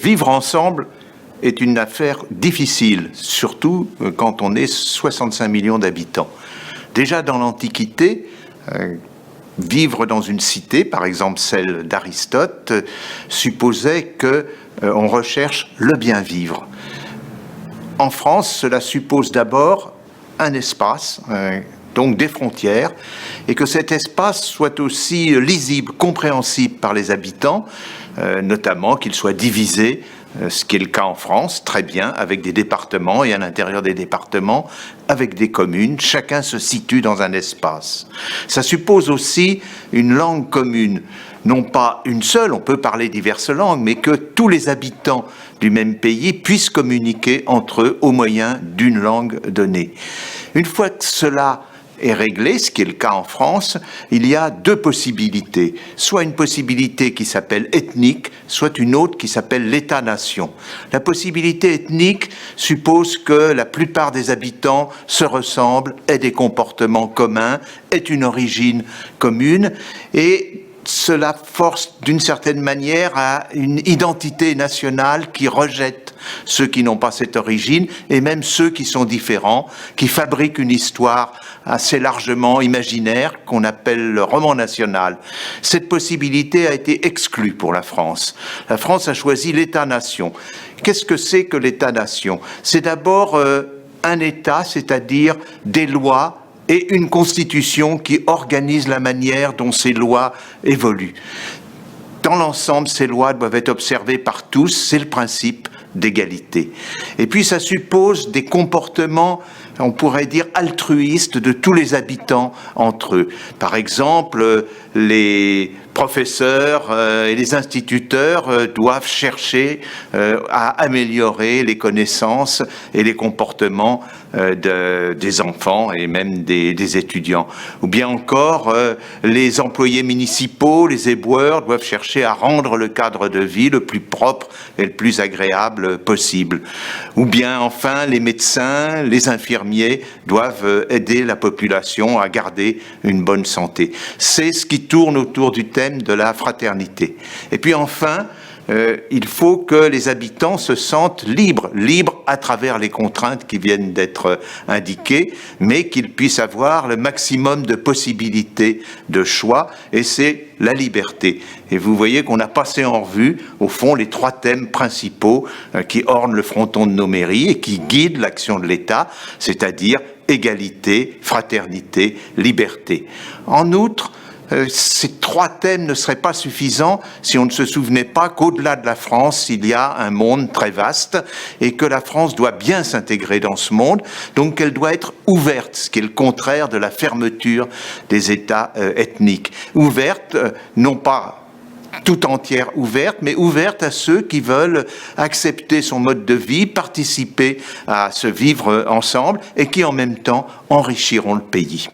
Vivre ensemble est une affaire difficile, surtout quand on est 65 millions d'habitants. Déjà dans l'Antiquité, vivre dans une cité, par exemple celle d'Aristote, supposait qu'on recherche le bien vivre. En France, cela suppose d'abord un espace, donc des frontières, et que cet espace soit aussi lisible, compréhensible par les habitants, notamment qu'il soit divisé, ce qui est le cas en France, très bien, avec des départements, et à l'intérieur des départements, avec des communes, chacun se situe dans un espace. Ça suppose aussi une langue commune, non pas une seule, on peut parler diverses langues, mais que tous les habitants du même pays puissent communiquer entre eux au moyen d'une langue donnée. Une fois que cela est réglé, ce qui est le cas en France, il y a deux possibilités. Soit une possibilité qui s'appelle ethnique, soit une autre qui s'appelle l'État-nation. La possibilité ethnique suppose que la plupart des habitants se ressemblent, aient des comportements communs, aient une origine commune, et cela force d'une certaine manière à une identité nationale qui rejette ceux qui n'ont pas cette origine et même ceux qui sont différents, qui fabriquent une histoire assez largement imaginaire qu'on appelle le roman national. Cette possibilité a été exclue pour la France. La France a choisi l'État-nation. Qu'est-ce que c'est que l'État-nation? C'est d'abord un État, c'est-à-dire des lois et une constitution qui organise la manière dont ces lois évoluent. Dans l'ensemble, ces lois doivent être observées par tous, c'est le principe d'égalité. Et puis ça suppose des comportements, on pourrait dire altruistes, de tous les habitants entre eux. Par exemple, les professeurs et les instituteurs doivent chercher à améliorer les connaissances et les comportements des enfants et même des étudiants. Ou bien encore, les employés municipaux, les éboueurs, doivent chercher à rendre le cadre de vie le plus propre et le plus agréable possible. Ou bien enfin, les médecins, les infirmiers doivent aider la population à garder une bonne santé. C'est ce qui tourne autour du thème de la fraternité. Et puis enfin, il faut que les habitants se sentent libres à travers les contraintes qui viennent d'être indiquées, mais qu'ils puissent avoir le maximum de possibilités de choix, et c'est la liberté. Et vous voyez qu'on a passé en revue, au fond, les trois thèmes principaux qui ornent le fronton de nos mairies et qui guident l'action de l'État, c'est-à-dire égalité, fraternité, liberté. En outre, ces trois thèmes ne seraient pas suffisants si on ne se souvenait pas qu'au-delà de la France, il y a un monde très vaste et que la France doit bien s'intégrer dans ce monde, donc qu'elle doit être ouverte, ce qui est le contraire de la fermeture des États ethniques. Ouverte, non pas tout entière ouverte, mais ouverte à ceux qui veulent accepter son mode de vie, participer à ce vivre ensemble et qui en même temps enrichiront le pays.